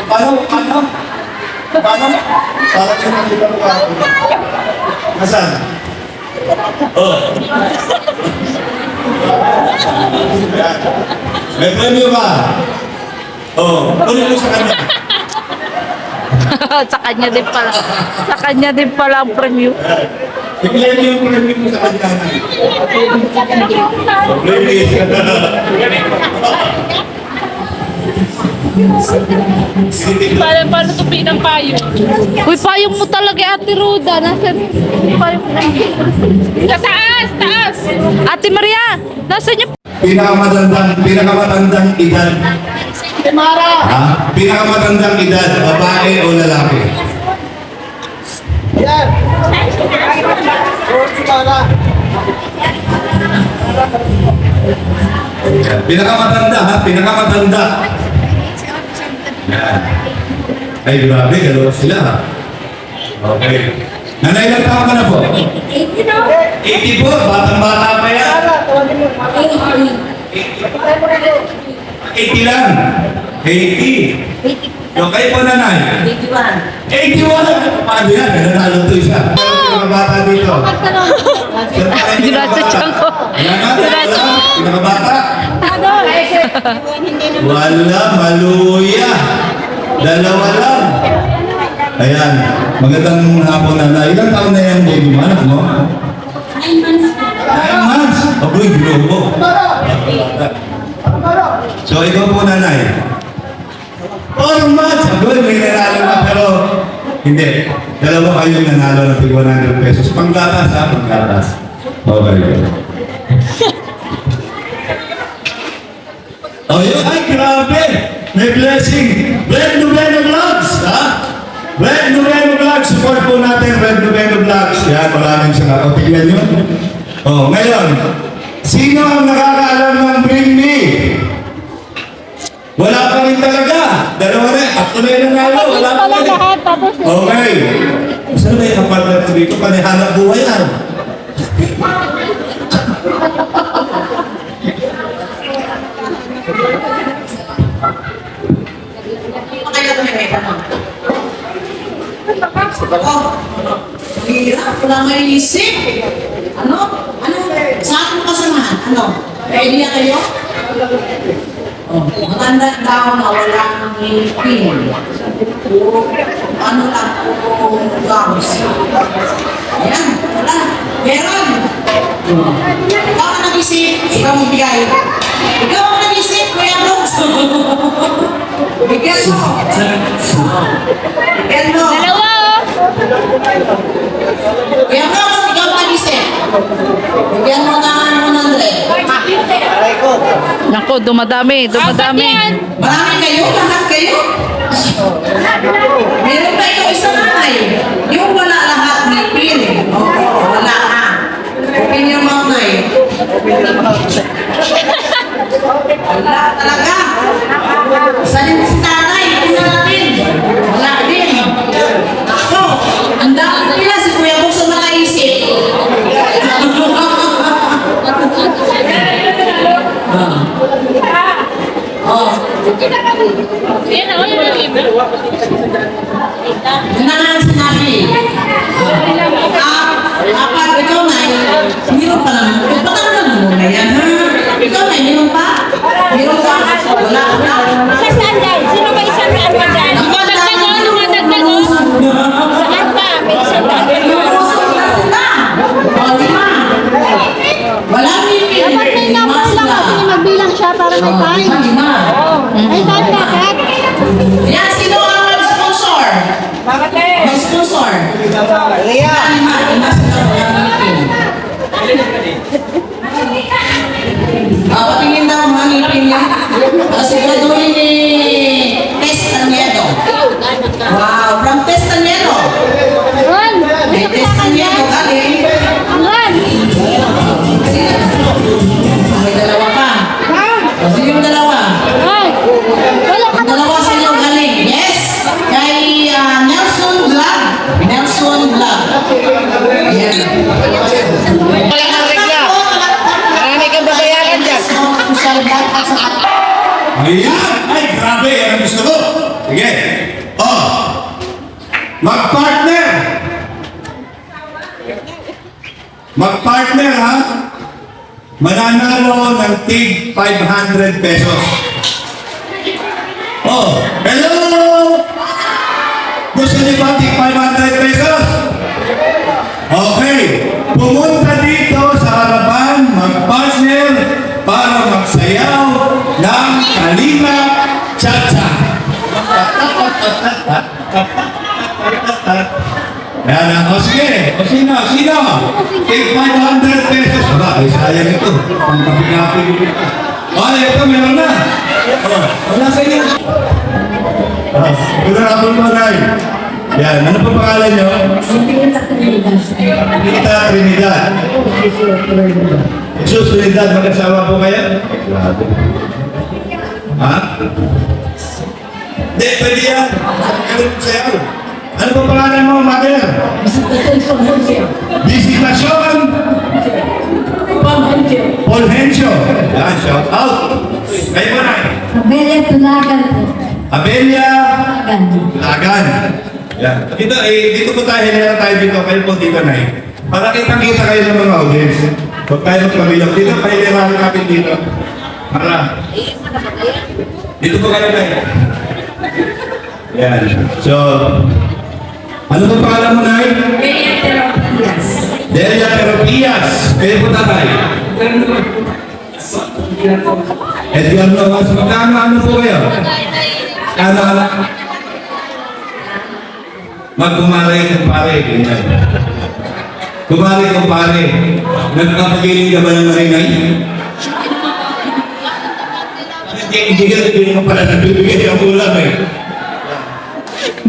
Paano? Paano? Paano? Para kayo nakita mo ka. Nasaan? Oh. May premyo ba? Oh, tuloy mo sa kanya. Sa kanya din pala. Sa kanya din pala ang premyo. I-claim yung premyo mo sa kanya. Paano ito pinang-payong? Uy, payong mo talaga, Ate Ruda. Nasaan yung payong mo? Sa taas! Taas! Ate Maria! Nasaan yung... Pinakamatandang edad. Ha? Pinakamatandang edad, babae o lalaki? Yan! Pinakamatanda ha? Pinakamatanda. Yan. Ay, grabe, dalawa sila ha? Okay. Nanay, ilang taon ka na po? 80 na. 84, batang-bata pa yan. 80 lang. 80. Yung kayo po nanay? 81. 81! Paano yan? Nanalo to isa. Pinakabata dito. Ginasa siya ko. Pinakabata? Wala, maluya. Dalawa lang. Ayan, magandang hapon na. Ilang taon na yan, baby mo? Anak mo? 9 months. 9 months? Aboy, ginubo. So, ikaw po nanay. 4 months! Aboy, may nanalo na pero hindi. Dalawa kayong nanalo ng 100 pesos. Panggatas ha, panggatas. Okay. Oh, yun. Ay, grabe! May blessing! Red Noveno Vlogs, ha? Red Noveno Vlogs, support po natin Red Noveno Vlogs. Yan, maraming salamat. O, tignan nyo. Oh, ngayon, sino ang nakakaalam ng Bring Me? Wala pa rin talaga. Dalawa rin. Ako na yung nanalo. Wala pa rin. Okay. Saan ba yung kapartner ko dito? Panihanap buhay yan. Hirap, wala may isip. Ano? Saan mo kasamahan? Ano? May idea kayo? Matanda daw na wala nang ngipin. Ano lang po gums. Ayan, wala. Meron. Ikaw ang nag-isip, ikaw ang bigay. Ikaw ang nag-isip, Kuya Brooks. Bigyan mo. Bigyan mo. Dalawa oh! Kuya Brooks, ikaw ang nag-isip. Bigyan mo na 100. Naku, dumadami, dumadami. Marami kayo? Lahat kayo? Meron pa ikaw isa nanay. Yung wala lahat ngipin. Oo, wala ha. Open your mouth na eh. Wala talaga. Sanin si tatay, tingnan natin. Wala din. Ako, ang dami nila si Kuya Buk sa nakaisip. Oh. Yan ako yung nag-iba. Yun na nga sinabi. Kapag ikaw na, meron pa naman. Patanggal mo na yan, ha? Ikaw na, meron pa? Meron pa? Wala ka. Isang sandal. Sino ba isang sandal dyan? Dumadagdag oh, dumadagdag oh. Saan pa? May isang sandal. Wala ngipin. Dapat may number lang kasi magbilang siya para may time. Ay, dapat. Yan, sino ang mag-sponsor? Mag-sponsor. Ria! Lima sila ang ngipin. Patingin daw mga ngipin niya. Siguraduhin ni Tess Taniedo. Wow, from Tess Taniedo. Ron! May Tess Taniedo galing. Ron! May dalawa pa. Sino yung dalawa? Ron! Wala ka Ang dalawa sa inyo galing. Yes! Kay Nelson Vlog. Nelson Vlog. Ayan. Wala kang regla! Marami kang babayaran dyan! Social vlog at sa Ayan! Ay, grabe! Yan ang gusto ko. Sige. Mag-partner! Mag-partner ha? Mananalo ng tig 500 pesos. Oh, hello! Gusto niyo ba tig 500 pesos? Okay, pumunta dito sa harapan, mag-partner para magsayaw ng Kalinga Cha-Cha. Yan na. O sige. O sino? Sino? Take 500 pesos. Aba, ay sayang ito. Pangkapi-kapi. O, ito meron na. O, wala sa inyo. Ito na po Nay. Yan. Ano po pangalan nyo? Tita Trinidad. Jesus Trinidad. Mag-asawa po kayo? Grabe. Ha? Hindi, pwede yan. Ganun sa'yo. Ano po pangalan mo, mother? Visitasyon. Polhencio. Yan, shout out. Kayo mo na. Abelia Tulagan po. Abelia Tulagan. Lagan. Yan. Dito, dito po tayo, hinila tayo dito. Kayo po dito na para kitang-kita kayo ng mga audience. Huwag tayo magkabilang. Dito, kayo nirahan natin dito. Para. Dito po kayo na Yan. So, ano po pangalan mo, Nay? Delia Teropias. Kayo po tatay? Edgar Novas. Magkano po kayo? Ano? Magkumaray kung pare. Kumaray kung pare. Nagpapagiling ka ba ng marinay? Hindi mo pala nagbibigay ang ulam eh.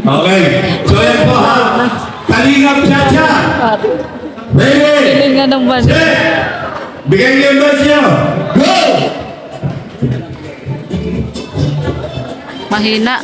Okay. So yan po ha. Kalingap Cha-Cha. Ready? Piling nga ng man. Set. Bigay niyo yung verse niyo. Go! Mahina.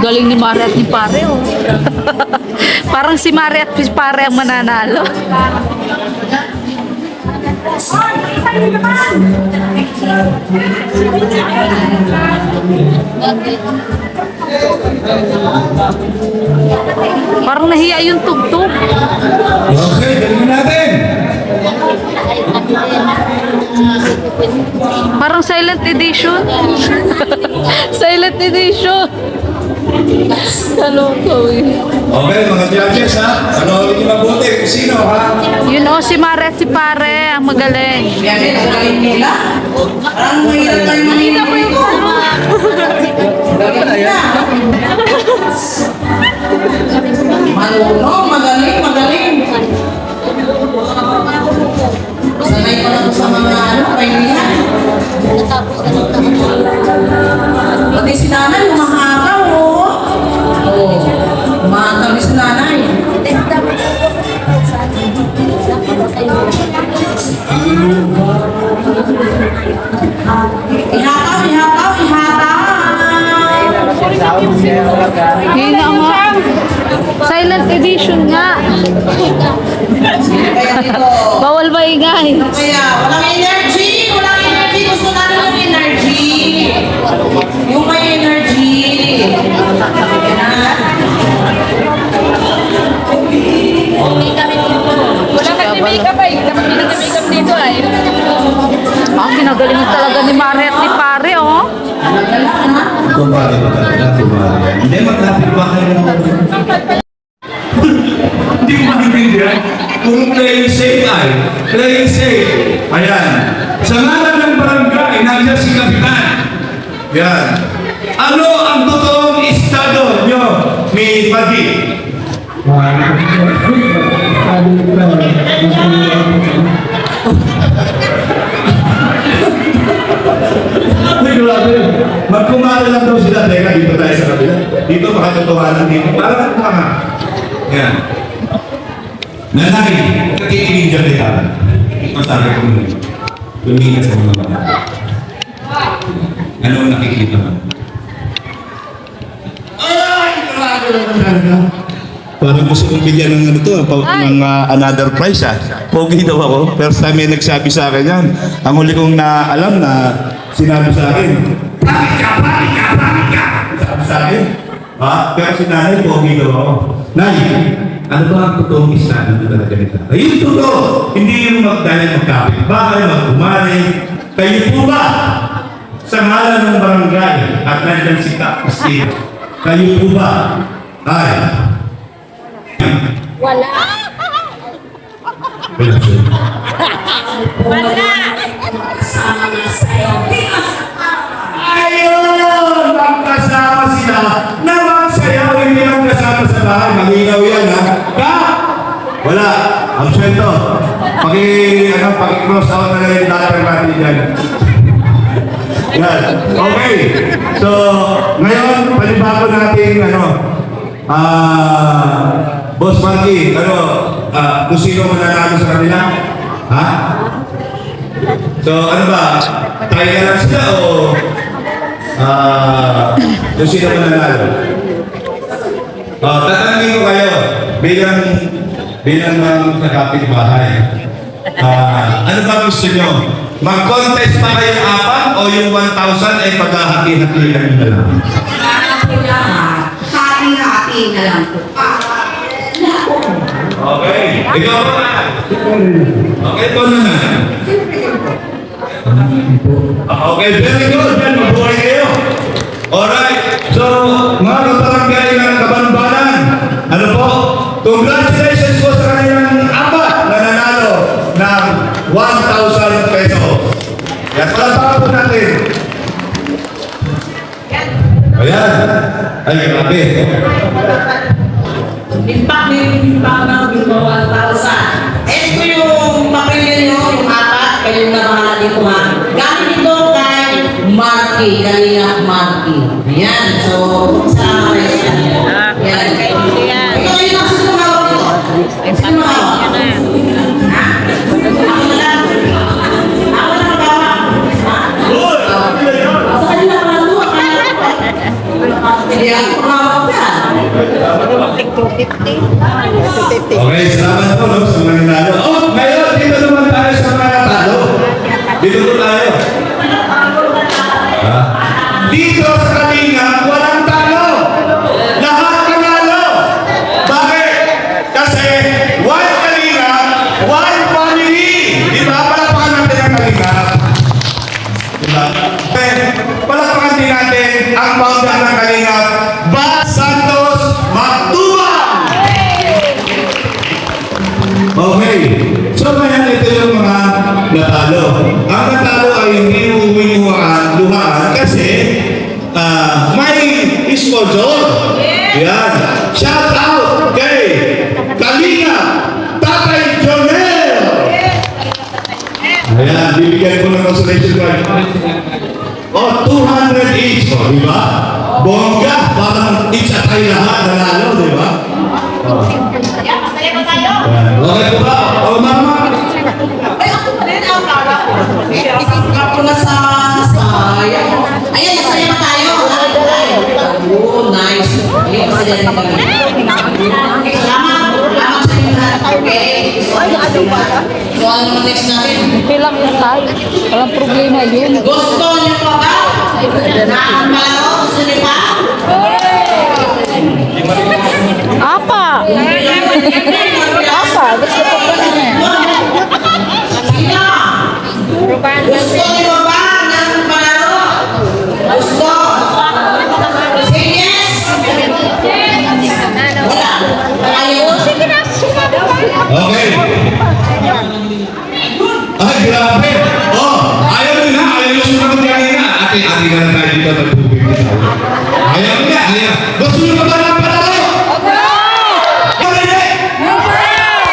Galing ni Mari at ni Pare, oh. Parang si Mari at si Pare ang mananalo. Parang nahiya yung tugtog. Okay, galing natin. Parang silent edition. Silent edition. Kaloko eh. Okay, mga judges ha. Ano ulit yung mabuti? Sino ha? Yun o, si Mare at si Pare ang magaling. Yan din ang galing nila. Parang mahirap tayo mahirap po ito. Galing nila. Malunong, magaling. Sanay pa lang sa mga pahingihan. Pati si nanay, umahaka umahaka si nanay. Ihataw. Hina nga. Silent edition nga. Kaya dito. Bawal maingay. Kaya, walang energy. Gusto natin ng energy. Yung may energy. Wala nag-makeup ay. Dapat may nag-makeup dito ay. Ang ginagaling talaga ni Mare at ni Pare, oh. Kumari ba talaga? Kumari. Hindi, maglapit ba kayo ng Hindi ko maintindihan. Kung playing safe ay, playing safe. Ayan. Sa ngalan ng barangay, nandiyan si Kapitan. Yan. Ano ang totoong estado nyo ni Padi? Uy, grabe. Magkumara lang daw sila. Teka, dito tayo sa kabila. Dito, makatotohanan dito. Parang mga. Yan. Nanay, nakikinig dyan kita. masabi ko muna. Lumikas sa mga bata. Anong nakikita mo? Ay! Grabe naman talaga. Parang gusto kong bigyan ng ano to, ng another prize Pogi daw ako. First time may nagsabi sa akin yan. Ang huli kong alam na sinabi sa akin, Pangit ka! Sabi sa akin. Pero si nanay, pogi daw ako. Nay, ano ba ang totoong istado na talaga nito? Ayun, totoo! Hindi yung magkapit bahay, magkumari. Kayo po ba? Sa ngalan ng barangay at nandiyan si Kapastino. Kayo po ba? Ay. Wala. Ayun! Magkasama sila na magsayaw, hindi lang kasama sa bahay. Malinaw yan, ha? Wala. Absento. Paki-cross out na lang yung latter natin yan. Yan. Okay. So, ngayon, panibago natin, Boss Marky, kung sino mananalo sa kanila? Ha? So, ano ba? Try na lang sila o kung sino mananalo? Tatanungin ko kayo bilang nakapit bahay. Ano ba gusto nyo? Mag-contest pa kayong apat o yung 1,000 ay paghahati-hatihan nyo na lang? Hati-hati na lang po. Okay. Ikaw na. Okay po na. Okay, very good. Then, mabuhay kayo. Alright. So, mga kabarangay ng Kabanbanan, ano po? Congratulations po sa kanilang apat na nanalo ng 1,000 pesos. Yan, palapaka po natin. Ayan. Ay, grabe. Impact ng Bimbo 1,000. Ito yung papel nyo, yung apat, kayo na bahala dito ha. Gamit ito kay Marky, Kalinga Marky. Ayan, so, salamat kayo sa kanya. Ayan. Ito yung nasa tumawag ko. Sino mawag? Ha? Ako na lang. Ako na magawa. Ha? Sa kanila ka lang doon. Hindi ako mawag yan. Okay, salamat po no, sa mga nanalo. Oh, ngayon, dito naman tayo sa mga natalo. Dito po tayo. Dito sa Kalinga, walang talo. Lahat nanalo. Bakit? Kasi one Kalinga, one family. Di ba? Palapakan natin ang Kalinga. Diba? Palapakan din natin ang founder ng Kalinga, Bas Santos Matubang. Okay. So ngayon, ito yung mga natalo. Ang natalo ay hindi luhaan kasi may sponsor. Yan. Shout out kay Kalinga Tatay Jonel. Ayan, bibigyan ko ng consolation card. 200 each. O, di ba? Bongga. Parang each at ay lahat nanalo, di ba? Okay po ba? O, mama? Ay, ako pa rin ang kala ko. Ako na sa Ayan, nasaya pa tayo. Oh, nice. Ayun, masaya rin kami. Salamat. Salamat sa inyo lahat. Okay. So, ano naman next natin? Pilang yan tayo. Walang problema yun. Gusto niyo pa ba? Na ang malo? Gusto niyo pa? Apa? Apa? Gusto ko pa na yan. Sino? Gusto niyo ba ng malo? Gusto? Say yes? Wala. Ayaw. Okay. Ay, grabe. Oh, ayaw nyo na. Ayaw nyo sumagot kanina. Ate-ate na lang tayo dito nagpupig nito. Ayaw niya. Ayaw. Gusto nyo ba ba ng panalo? Ano hindi?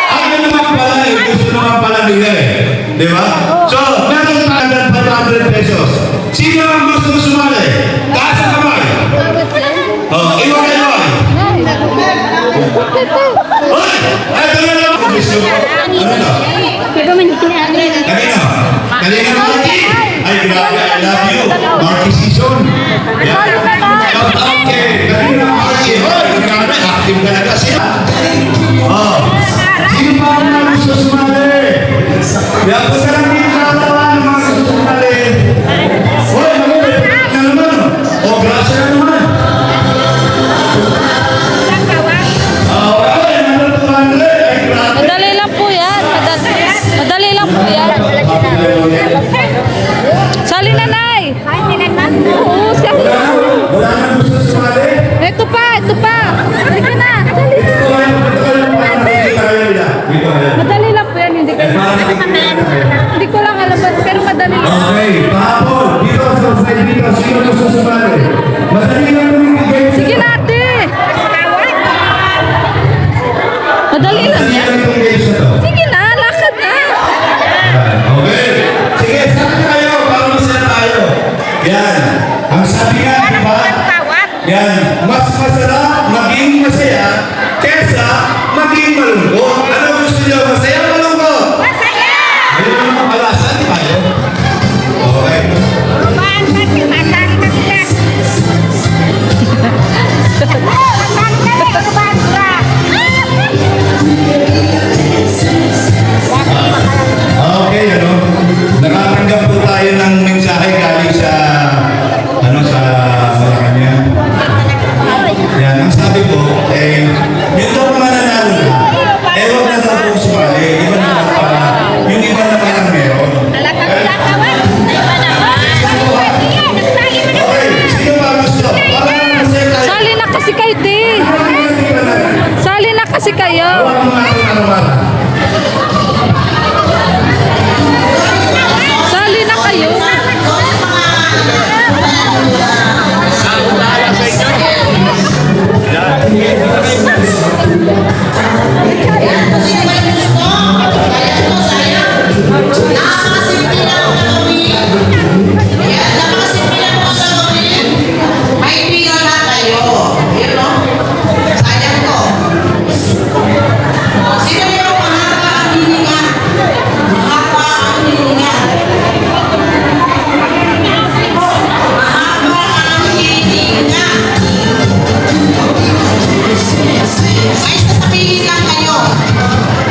Ayaw naman pala eh. Gusto naman pala nila eh. Di ba? So, meron tayo 500 pesos. Sino ang gusto mo sumali? Taas ang kamay. Oh, iwan. Hoy! Ito na lang! Ano na? Pero man, Kalinga Marky. Ay, grabe, I love you. Marky season. Yan. Shout out kay Kalinga Marky. Hoy, grabe, active talaga siya. Oh. Sino pa ang mga gusto sumali? Kaya po sa lang dito sa katawan ng mga gusto sumali. Hoy, magulit. Na naman. Oh, grasya na naman. Okay, natutunan ulit. Ay, grabe. Madali lang po yan. Madali lang po yan. Sali nanay. Oo, sali. Wala na gusto sumali? Ito pa, ito pa. Halika na. Sali na. Madali lang po yan. Hindi ko lang alam ba't, pero madali lang. Okay, pahapon, dito sa side dito, sino gusto sumali? Madali lang yung game. Sige na, ate. Madali lang Madali yan. lang yung games na to. Sige na, lakad na. Okay. Sige, saan kayo? Para masaya tayo. Yan. Ang sabi nga, di ba? Yan. Mas masarap maging masaya kesa maging malungkot. Ano gusto niyo? Masaya o malungkot? Masaya! Ayun ang makalasan tayo. Okay. Okay, ano? Nakatanggap po tayo ng mensahe galing sa sa Malacanang. Yan, ang sabi ko, yung daw mga nanalo na, wag na daw po sumali. Iba naman para, yung iba naman ang meron. Okay, sino ba gusto? Para masaya tayo. Sali na kasi kayo, te. Sali na kasi kayo. Huwag mo nga itong ano-ano. Sali na kayo.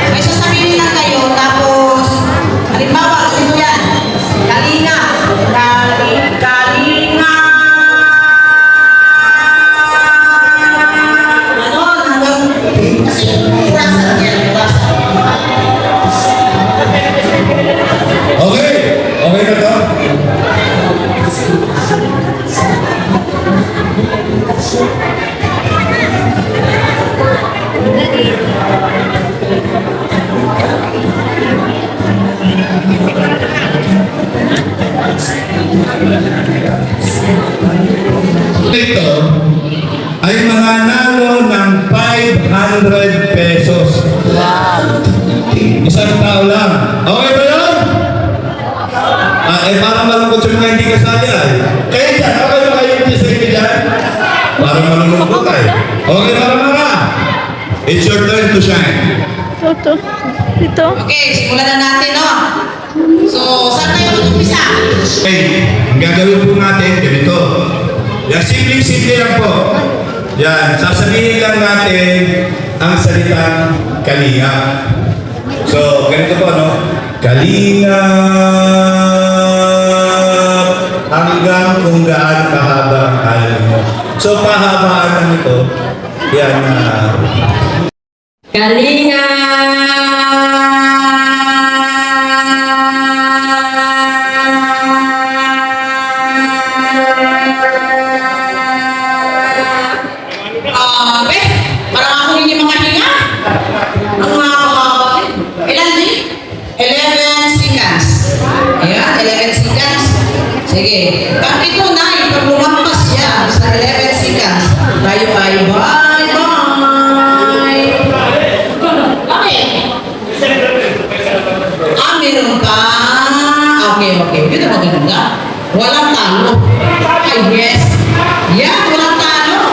May sasabihin lang kayo, tapos, halimbawa, ano yan? Kalinga. Kalinga. Ano? Kasi, urasan yan, urasan. Okay, okay na to? Ito ay mananalo ng 500 pesos. Isang tao lang. Okay ba yun? Parang malungkot yung mga hindi kasali ay. Kaya dyan, okay ba kayo yung sarili dyan? Parang malungkot ay. Okay ba mga? It's your turn to shine. Ito. Ito. Okay, simulan na natin, no? So, saan tayo mag-umpisa? Okay, ang gagawin po natin, ganito. Yan, simple-simple lang po. Yan, sasabihin lang natin ang salitang kalinga. So, ganito po, no? Kalinga hanggang kung gaano kahaba ang kalan mo. So, pahabaan lang ito. Yan, Kalinga! Parang ako hindi makahinga. Ang haba-haba. Ilan din? 11 seconds. Ayan, 11 seconds. Sige. Pag ito na, pag lumampas siya sa 11 seconds, tayo ay bye-bye. Meron pa. Okay. Dito maganda. Walang talo. Ay, yes. Yan, walang talo.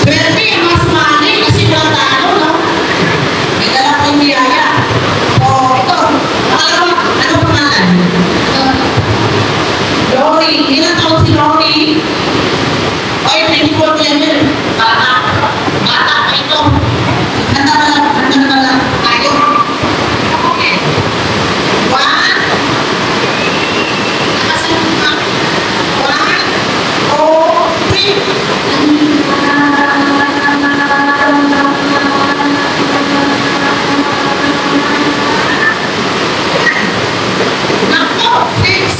Swerte, mas money kasi walang talo, no? May dala ko yung biyaya. O, ito. Ano pangalan? Ito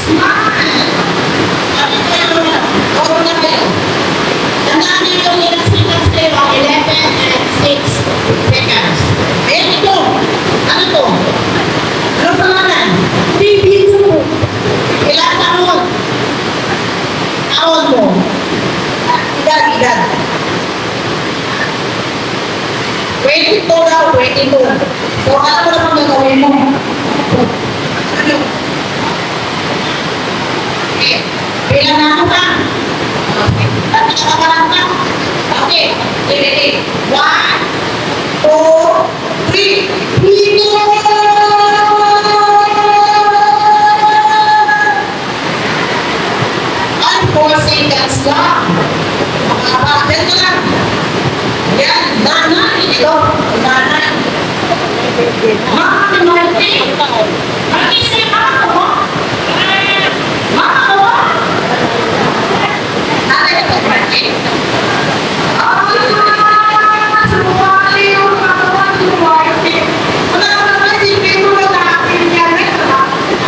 Smile! Sabi ko yun, ako na kayo. Tandaan niyo yung ilang seconds kayo, 11 and 6 seconds. Ayan ito. Ano to? Anong pangalan? Baby mo. Ilan taon? Taon mo. Edad. 22 daw, 22. So, ano mo naman gagawin mo? Ano? Okay. Bilang na ako ka. Tapos ka pa lang ka. Okay. Ready? 1, 2, 3. Bigo! 4 seconds lang. Makapagod ka lang. Yan, danan. Ito, danan. Makakimarte. Mag-isip ako. Makakawa. Nanay ito, Martin. Sumali yung katawan ni Martin. Wala ka naman sipin mo na natin yan. Wala naman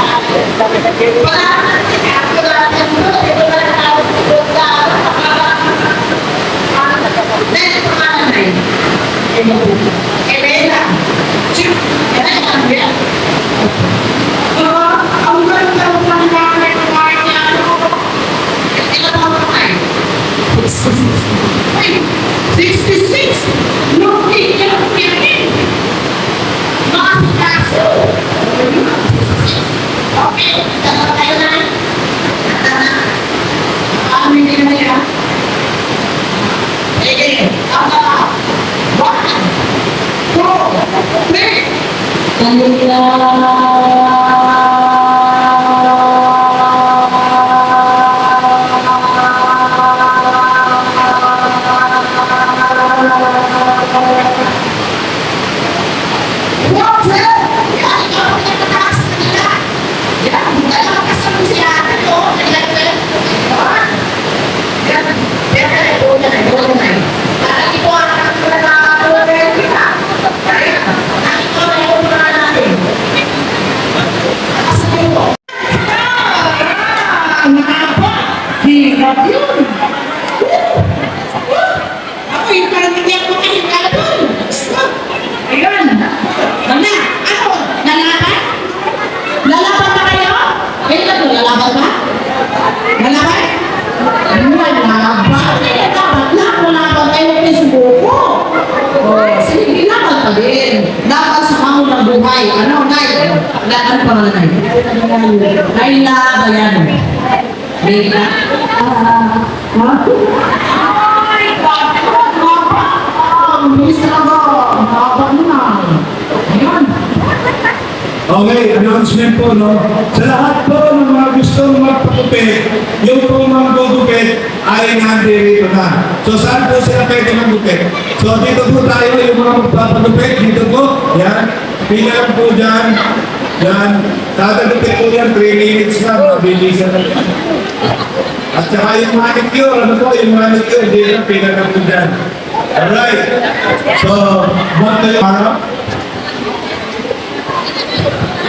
ano pangalan na yun? Laila Bayano. Laila? Ay, ang bilis talaga. Mahaba na. Ayan. Okay, announcement po, no? Sa lahat po ng mga gustong magpagupit, yung po mga gugupit ay nandito na. So, saan po sila pwede magupit? So, dito po tayo, yung mga magpapagupit, dito po, yan. Pila lang po dyan. Yan. Tatagupit po yan, 3 minutes na, mabilisan na. At saka yung manicure, ano po, yung manicure, hindi lang, pila lang po dyan. Alright. So, buwan kayo, ano?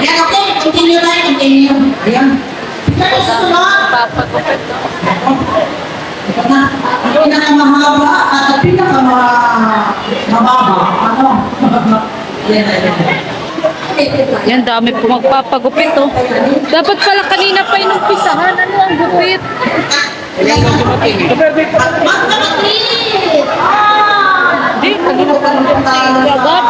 Ayan, okay. Continue tayo. Continue. Ayan. Ito susunod. Ito na. Ang pinakamahaba at ang pinakamababa. Ano? Ayan, ayan. Yan, dami po magpapagupit, oh. Dapat pala kanina pa inumpisahan. Ano ang gupit? Magkakapit! Hindi, kanina pa inumpisahan agad.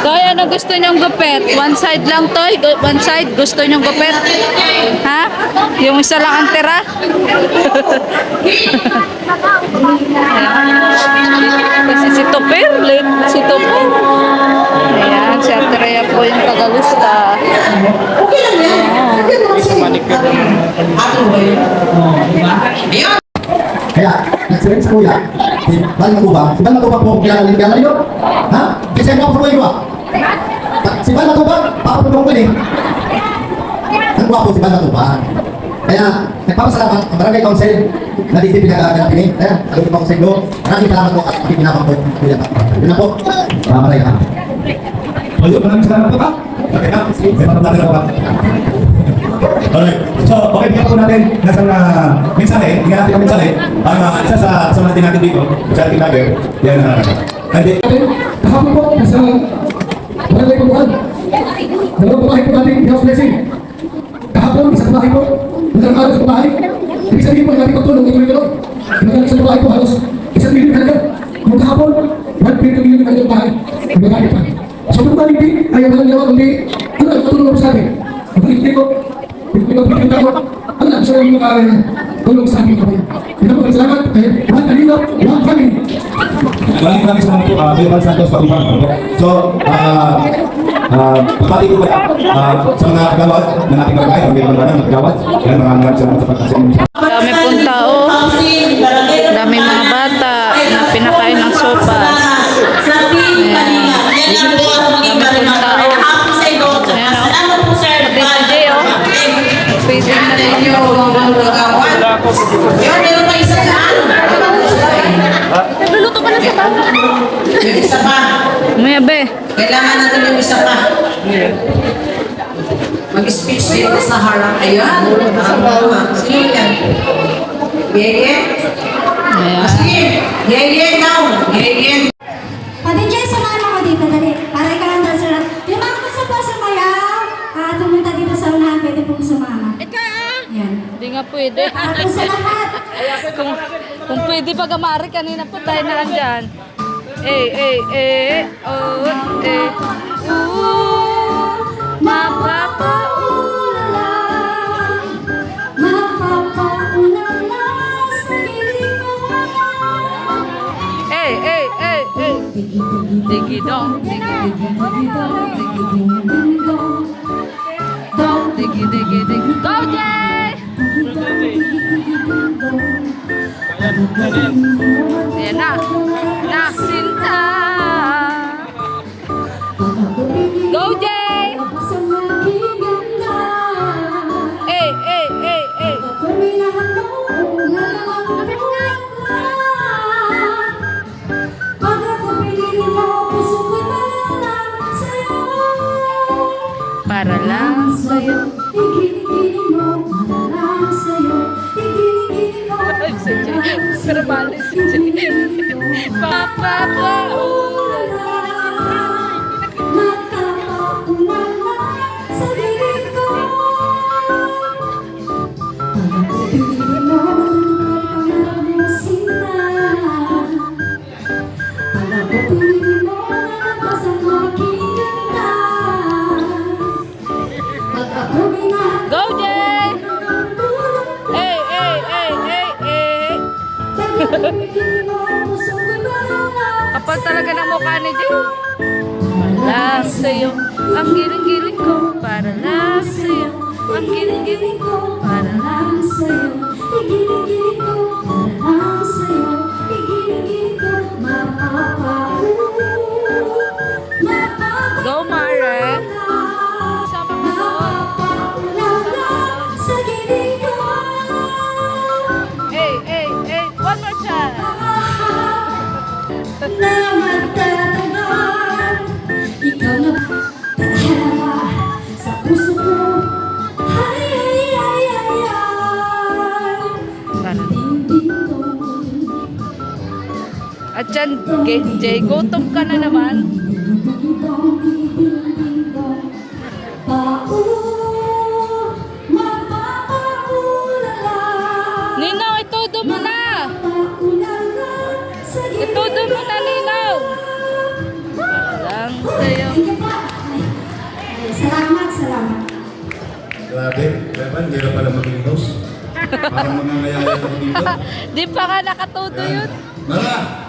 Toy, ano gusto niyong gupit? One side lang, Toy? One side? Gusto niyong gupit? Ha? Yung isa lang ang tira? Kasi si Topper, late si Topper. Ayan, si Ate Rhea po yung tagalusta. Okay lang yan. Okay lang yan. Kaya, experience ko yan. Si Balmatuba po, kailangan nyo. Ha? Kasi ano ang pruway ko ah? Si Balmatuba, papapulong ko eh. Ang gwapo si Balmatuba. Kaya, nagpapasalamat ang Barangay Council na di pinag-aagatin. Kaya, saludo po ako sa inyo. Maraming salamat po at pinapang po. Yun na po. Maraming salamat. Ayun, maraming salamat po, ha? Okay na? May patuloy na po ba? Alright. So, okay, bigyan po natin nasang mensahe. Bigyan natin ang mensahe. Ang isa sa kasama natin dito, sa ating vlogger. Yan, hindi. Kahapon po, nasa Barangay Pagbuhan. Dalawang babae po natin house blessing. Kahapon, isang babae po. Madalang araw sa babae. Ibig sabihin po natin pagtulong ituloy-tuloy. Madalang isang babae po halos 1 million halaga. Kung kahapon, 1.2 million halaga babae. Ang babae pa. So kung hindi, ayaw na lang naman, kundi ano ang tutulong po sa atin? Ang hindi ko, hindi ko ang tao. Ano ang gusto yung tulong sa ating kabayan. Ito po, salamat. One Alino, one family. Maraming salamat po, Mayor Santos, Pagubang. So, pagpati ko ba sa mga kagawad ng ating barangay, ang mga kagawad, yan, maraming salamat sa pagkasin. Dami pong tao. Dami mga bata na pinakain ng sopas. Feeding na rin yung Yun, meron pa isa dyan. nagluluto pa na sa bata. Yung isa pa. May be. Kailangan natin yung isa pa. Mag-speech dito sa harap. Ayan. Sino yan? Yeye? Ayan. Sige. Yeye daw. Yeye. Pwede dyan, samahan mo ko dito, dali. Para ikaw ang dasalat. Yung mga gusto po sumayaw, tumunta dito sa unahan, pwede pong sumama. Yan. Hindi nga pwede. Para sa lahat. Kung pwede pa gamari, kanina po tayo na andyan. Mapapaulala, mapapaulala sa giling ko. Digidong, digi. Go, Jay! Ayan na. Sinta. Go, Jay! Sa magiganda, pamilahan mo, lalawang buwan na. Pag ako pinili mo, puso ko na lang sa'yo. Para lang sa'yo. Igiling-giling mo, para lang sa'yo. Igiling-giling mo, para lang sa'yo. Pero bali si Jay. Papapaulala. Matapaulala sa giling ko. Pag ako pinili mo, pangarap mo sinta. Pag ako pinili mo, nalapas ang makikita. Pag ako minahal Go, Jay! Kapal talaga ng mukha ni Jay. Para lang sa'yo, ang giling-giling ko. Para lang sa'yo, ang giling-giling ko. Para lang sa'yo, igiling-giling ko. Para lang sa'yo, igiling-giling ko. Go, Mare. Sama ka doon. Mapapaulala sa giling ko. One more time. Na magtatagal, ikaw na tadhana sa puso ko. Ay. Ding-ding-dong. At dyan, Jay, gutom ka na naman. Ninaw, itudo mo na. Itudo mo na, Ninaw. Para lang sa'yo. Salamat. Grabe, Evan, hindi na pala mag-Windows. Parang mga ngayaya ako dito. Di pa ka nakatudo yun. Mara!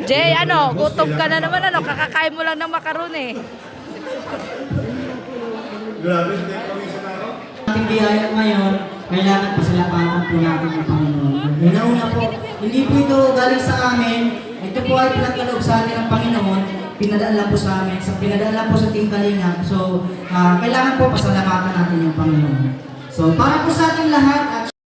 Jay, gutom ka na naman, kakakain mo lang ng macaroni. Grabe, hindi ko minsan ako. Ating biyaya ngayon, kailangan pasalamatan po natin ng Panginoon. Una po, hindi po ito galing sa amin, ito po ay pinagkaloob sa atin ng Panginoon pinadaan lang po sa amin, pinadaan lang po sa Team Kalingap. So, kailangan po pasalamatan natin yung Panginoon. So, para po sa ating lahat, at